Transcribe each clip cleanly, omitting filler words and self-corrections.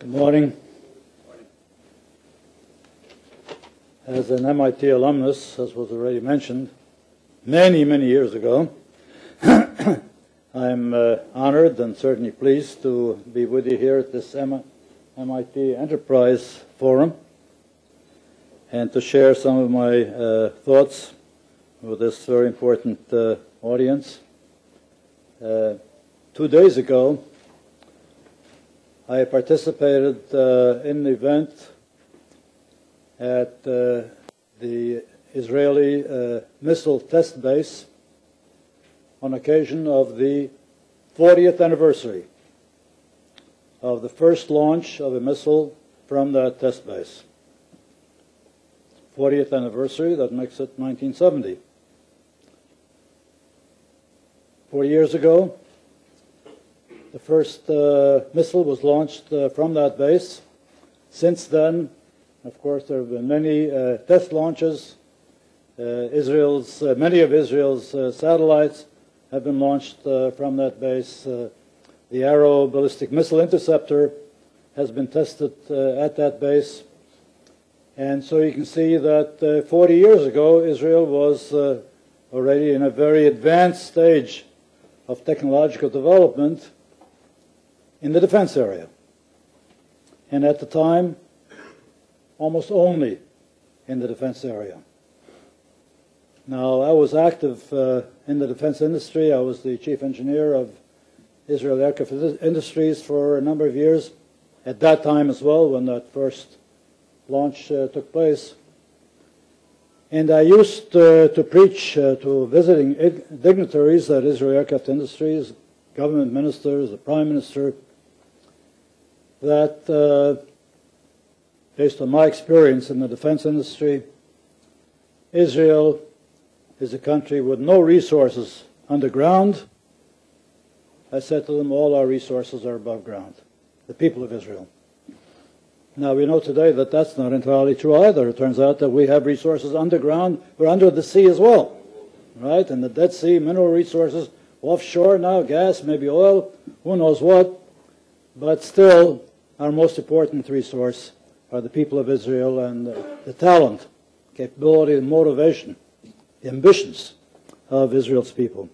Good morning. As an MIT alumnus, as was already mentioned, many years ago, I'm honored and certainly pleased to be with you here at this MIT Enterprise Forum and to share some of my thoughts with this very important audience. 2 days ago, I participated in an event at the Israeli missile test base on occasion of the 40th anniversary of the first launch of a missile from that test base. 40th anniversary, that makes it 1970. 4 years ago, the first missile was launched from that base. Since then, of course, there have been many test launches. Many of Israel's satellites have been launched from that base. The Arrow ballistic missile interceptor has been tested at that base. And so you can see that 40 years ago, Israel was already in a very advanced stage of technological development in the defense area. And at the time, almost only in the defense area. Now, I was active in the defense industry. I was the chief engineer of Israel Aircraft Industries for a number of years. At that time as well, when that first launch took place. And I used to preach to visiting dignitaries at Israel Aircraft Industries, government ministers, the prime minister, that based on my experience in the defense industry, Israel is a country with no resources underground. I said to them, all our resources are above ground, the people of Israel. Now, we know today that that's not entirely true either. It turns out that we have resources underground, but under the sea as well, right? In the Dead Sea, mineral resources, offshore now, gas, maybe oil, who knows what. But still, our most important resource are the people of Israel and the talent, capability, and motivation, the ambitions of Israel's people.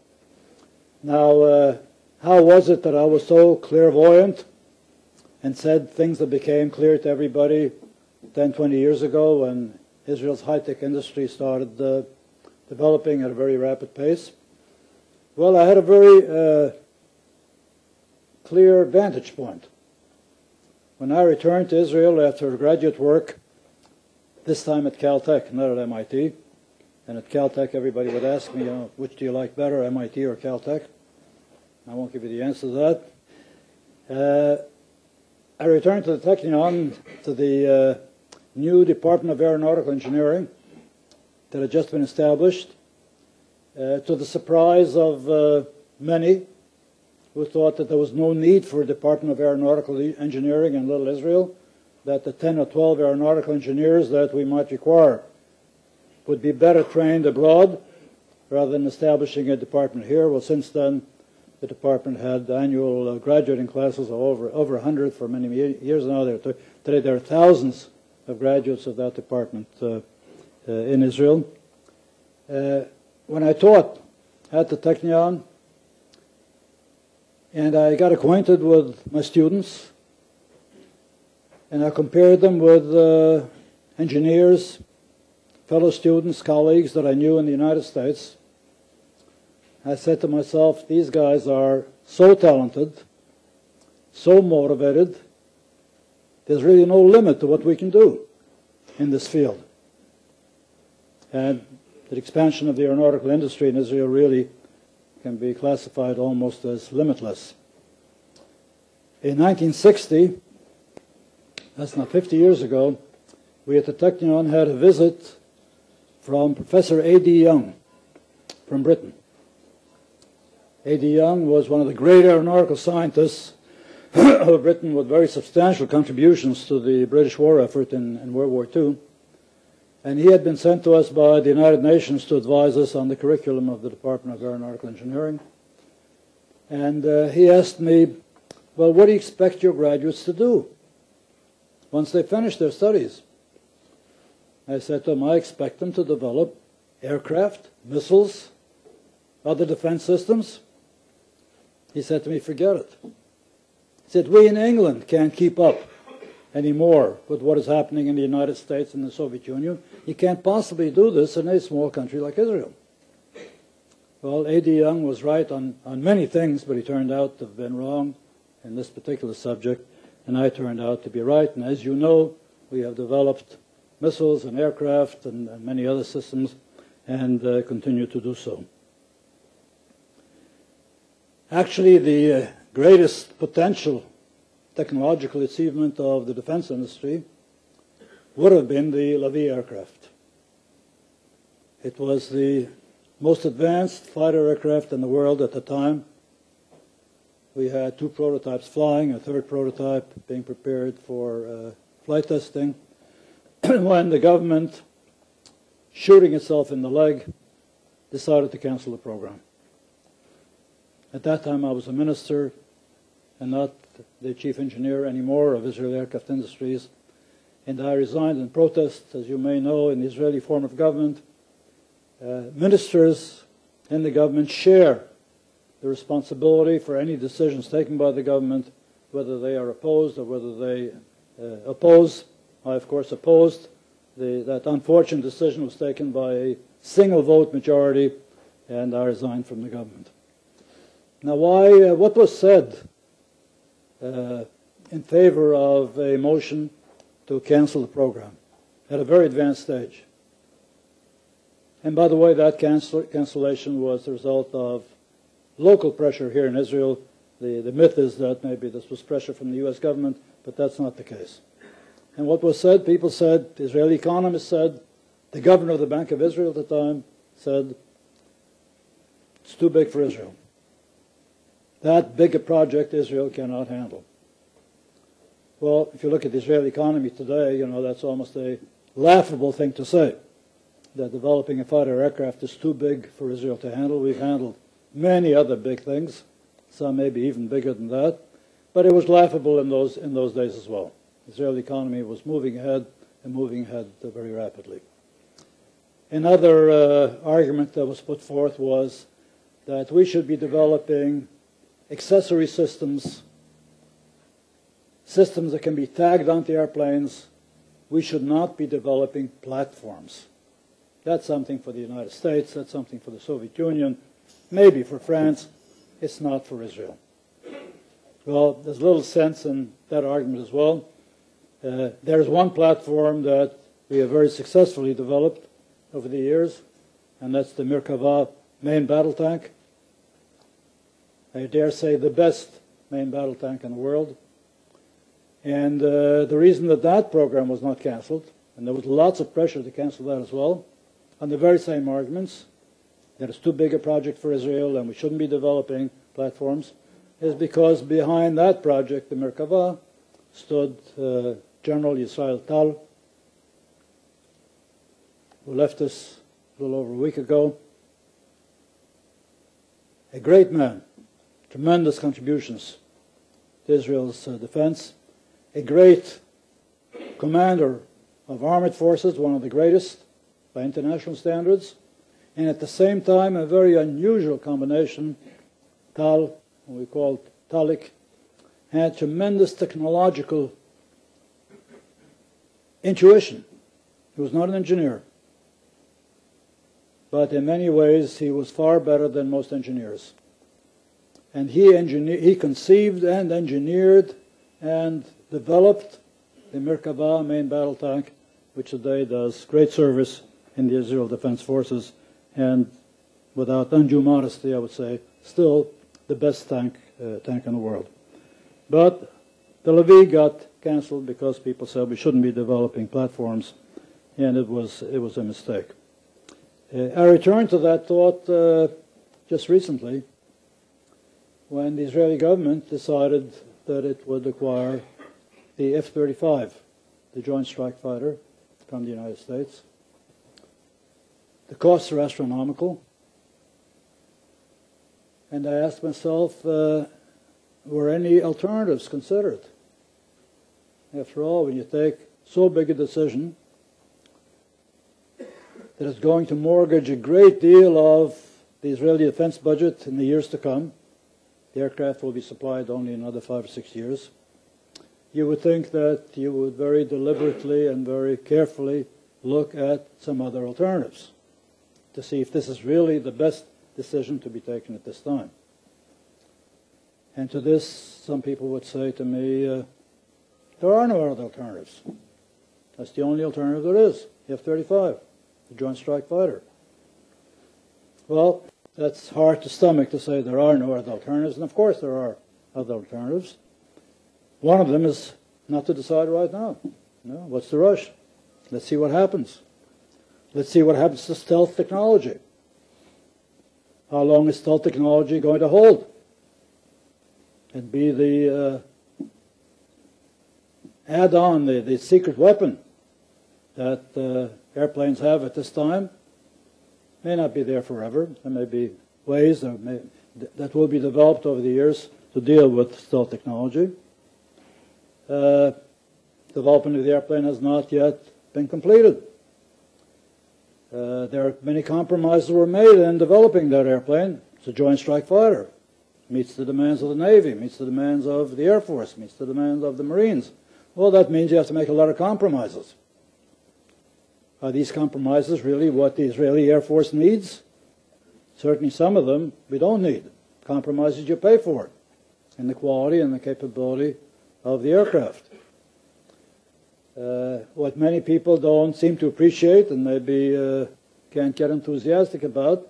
Now, how was it that I was so clairvoyant and said things that became clear to everybody 10, 20 years ago when Israel's high-tech industry started developing at a very rapid pace? Well, I had a very clear vantage point. When I returned to Israel after graduate work, this time at Caltech, not at MIT, and at Caltech everybody would ask me, which do you like better, MIT or Caltech? I won't give you the answer to that. I returned to the Technion, to the new Department of Aeronautical Engineering that had just been established, to the surprise of many who thought that there was no need for a Department of Aeronautical Engineering in Little Israel, that the 10 or 12 aeronautical engineers that we might require would be better trained abroad rather than establishing a department here. Well, since then, the department had annual graduating classes of over 100 for many years now. Today there are thousands of graduates of that department in Israel. When I taught at the Technion, and I got acquainted with my students, and I compared them with engineers, fellow students, colleagues that I knew in the United States. I said to myself, these guys are so talented, so motivated, there's really no limit to what we can do in this field. And the expansion of the aeronautical industry in Israel really can be classified almost as limitless. In 1960, that's not 50 years ago, we at the Technion had a visit from Professor A.D. Young from Britain. A.D. Young was one of the great aeronautical scientists of Britain with very substantial contributions to the British war effort in World War II. And he had been sent to us by the United Nations to advise us on the curriculum of the Department of Aeronautical Engineering. And he asked me, well, what do you expect your graduates to do once they finish their studies. I said to him, I expect them to develop aircraft, missiles, other defense systems. He said to me, forget it. He said, we in England can't keep up anymore with what is happening in the United States and the Soviet Union. You can't possibly do this in a small country like Israel. Well, A.D. Young was right on many things, but he turned out to have been wrong in this particular subject, and I turned out to be right. And as you know, we have developed missiles and aircraft and many other systems, and continue to do so. Actually, the greatest potential technological achievement of the defense industry would have been the Levi aircraft. It was the most advanced fighter aircraft in the world at the time. We had 2 prototypes flying, a 3rd prototype being prepared for flight testing, when the government, shooting itself in the leg, decided to cancel the program. At that time I was a minister and not the chief engineer anymore of Israel Aircraft Industries, and I resigned in protest. As you may know, in the Israeli form of government, ministers in the government share the responsibility for any decisions taken by the government, whether they are opposed or whether they oppose. I, of course, opposed. That unfortunate decision was taken by a single vote majority, and I resigned from the government. Now, what was said in favor of a motion to cancel the program at a very advanced stage? And by the way, that cancellation was the result of local pressure here in Israel. The myth is that maybe this was pressure from the U.S. government, but that's not the case. And what was said, people said, Israeli economists said, the governor of the Bank of Israel at the time said, it's too big for Israel. That big a project Israel cannot handle. Well, if you look at the Israeli economy today, you know, that's almost a laughable thing to say, that developing a fighter aircraft is too big for Israel to handle. We've handled many other big things, some maybe even bigger than that, but it was laughable in those days as well. The Israeli economy was moving ahead and moving ahead very rapidly. Another argument that was put forth was that we should be developing accessory systems that can be tagged onto airplanes. We should not be developing platforms. That's something for the United States, that's something for the Soviet Union, maybe for France. It's not for Israel. Well, there's little sense in that argument as well. There's one platform that we have very successfully developed over the years, and that's the Merkabah main battle tank. I dare say the best main battle tank in the world. And the reason that program was not canceled, and there was lots of pressure to cancel that as well, on the very same arguments, that it's too big a project for Israel and we shouldn't be developing platforms, is because behind that project, the Merkabah, stood General Yisrael Tal, who left us a little over a week ago. A great man, tremendous contributions to Israel's defense, a great commander of armored forces, one of the greatest by international standards, and at the same time a very unusual combination. Tal, who we called Talik, had tremendous technological intuition. He was not an engineer, but in many ways he was far better than most engineers. And he conceived and engineered and developed the Merkabah main battle tank, which today does great service in the Israel Defense Forces, and without undue modesty, I would say, still the best tank in the world. But the Levi got canceled because people said we shouldn't be developing platforms, and it was a mistake. I returned to that thought just recently when the Israeli government decided that it would acquire the F-35, the Joint Strike Fighter, from the United States. The costs are astronomical. And I asked myself, were any alternatives considered? After all, when you take so big a decision that is going to mortgage a great deal of the Israeli defense budget in the years to come, the aircraft will be supplied only in another 5 or 6 years, you would think that you would very deliberately and very carefully look at some other alternatives to see if this is really the best decision to be taken at this time. And to this, some people would say to me, there are no other alternatives. That's the only alternative there is, the F-35, the Joint Strike Fighter. Well, that's hard to stomach to say there are no other alternatives, and of course there are other alternatives. One of them is not to decide right now. No, what's the rush? Let's see what happens. Let's see what happens to stealth technology. How long is stealth technology going to hold? And be the add-on, the secret weapon that airplanes have at this time. May not be there forever. There may be ways that will be developed over the years to deal with stealth technology. Development of the airplane has not yet been completed. There are many compromises were made in developing that airplane. It's a Joint Strike Fighter. Meets the demands of the Navy, meets the demands of the Air Force, meets the demands of the Marines. Well, that means you have to make a lot of compromises. Are these compromises really what the Israeli Air Force needs? Certainly some of them we don't need. Compromises you pay for in the quality and the capability of the aircraft. What many people don't seem to appreciate and maybe can't get enthusiastic about,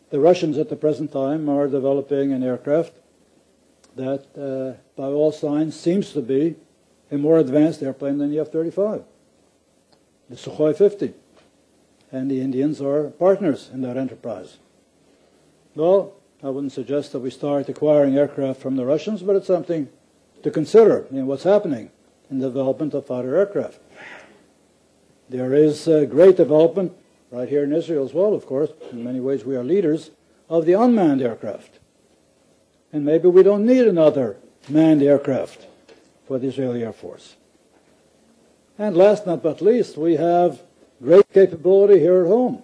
the Russians at the present time are developing an aircraft that, by all signs, seems to be a more advanced airplane than the F-35, the Sukhoi 50. And the Indians are partners in that enterprise. Well, I wouldn't suggest that we start acquiring aircraft from the Russians, but it's something to consider in what's happening in the development of fighter aircraft. There is great development right here in Israel as well, of course. In many ways we are leaders of the unmanned aircraft. And maybe we don't need another manned aircraft for the Israeli Air Force. And last but not least, we have great capability here at home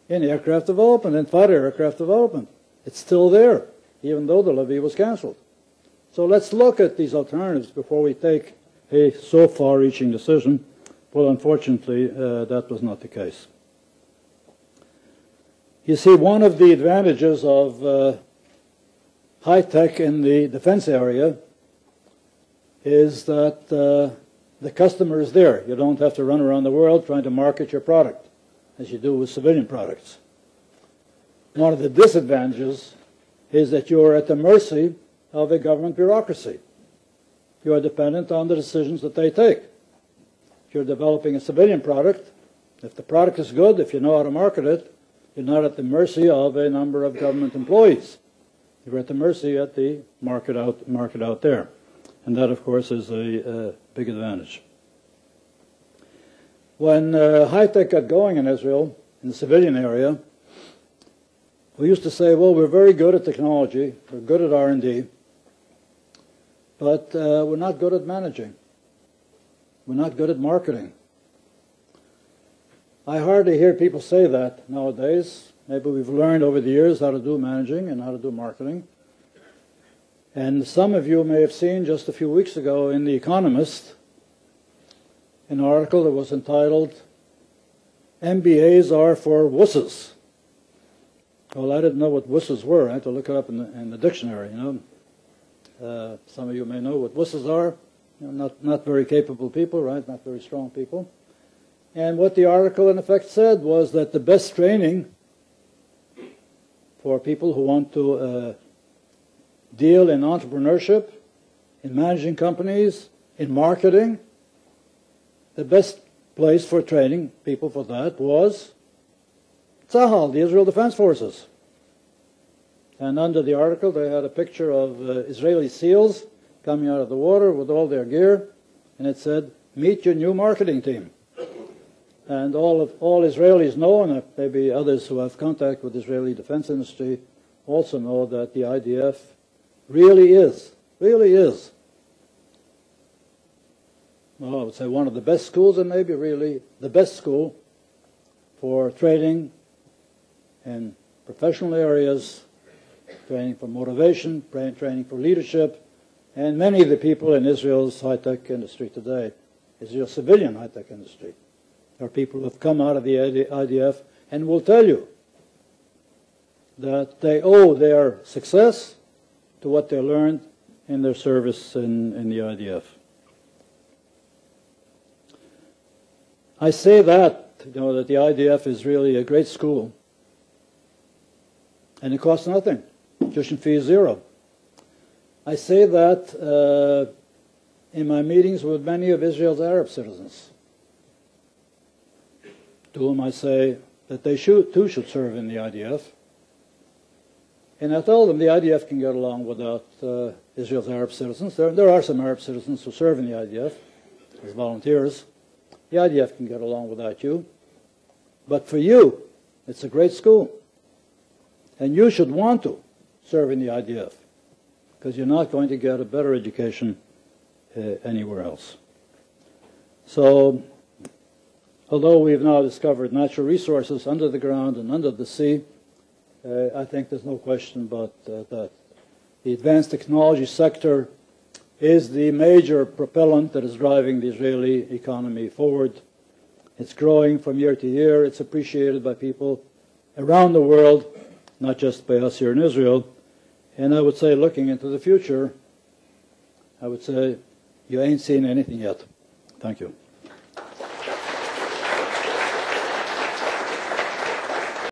in aircraft development, in fighter aircraft development. It's still there, even though the levy was canceled. So let's look at these alternatives before we take a so far-reaching decision. Well, unfortunately, that was not the case. You see, one of the advantages of high-tech in the defense area is that the customer is there. You don't have to run around the world trying to market your product, as you do with civilian products. One of the disadvantages is that you are at the mercy of a government bureaucracy. You are dependent on the decisions that they take. If you're developing a civilian product, if the product is good, if you know how to market it, you're not at the mercy of a number of government employees. You're at the mercy at the market out there. And that, of course, is a big advantage. When high-tech got going in Israel, in the civilian area, we used to say, well, we're very good at technology, we're good at R&D, but we're not good at managing. We're not good at marketing. I hardly hear people say that nowadays. Maybe we've learned over the years how to do managing and how to do marketing. And some of you may have seen just a few weeks ago in The Economist an article that was entitled, MBAs are for wusses. Well, I didn't know what wusses were. I had to look it up in the dictionary, you know. Some of you may know what wusses are. You know, not very capable people, right? Not very strong people. And what the article in effect said was that the best training for people who want to deal in entrepreneurship, in managing companies, in marketing, the best place for training people for that was Tzahal, the Israel Defense Forces. And under the article they had a picture of Israeli SEALs coming out of the water with all their gear, and it said, meet your new marketing team. And all Israelis know, and maybe others who have contact with the Israeli defense industry also know that the IDF really is well, I would say one of the best schools, and maybe really the best school for training in professional areas, training for motivation, training for leadership, and many of the people in Israel's high-tech industry today, Israel's civilian high-tech industry, are people who have come out of the IDF and will tell you that they owe their success to what they learned in their service in the IDF. I say that, that the IDF is really a great school, and it costs nothing. Tuition fee is zero. I say that in my meetings with many of Israel's Arab citizens, to whom I say that they too should serve in the IDF. And I told them the IDF can get along without Israel's Arab citizens. There are some Arab citizens who serve in the IDF as volunteers. The IDF can get along without you. But for you, it's a great school. And you should want to serve in the IDF, because you're not going to get a better education anywhere else. So, although we've now discovered natural resources under the ground and under the sea, I think there's no question but that the advanced technology sector is the major propellant that is driving the Israeli economy forward. It's growing from year to year. It's appreciated by people around the world, not just by us here in Israel. And I would say, looking into the future, I would say, you ain't seen anything yet. Thank you.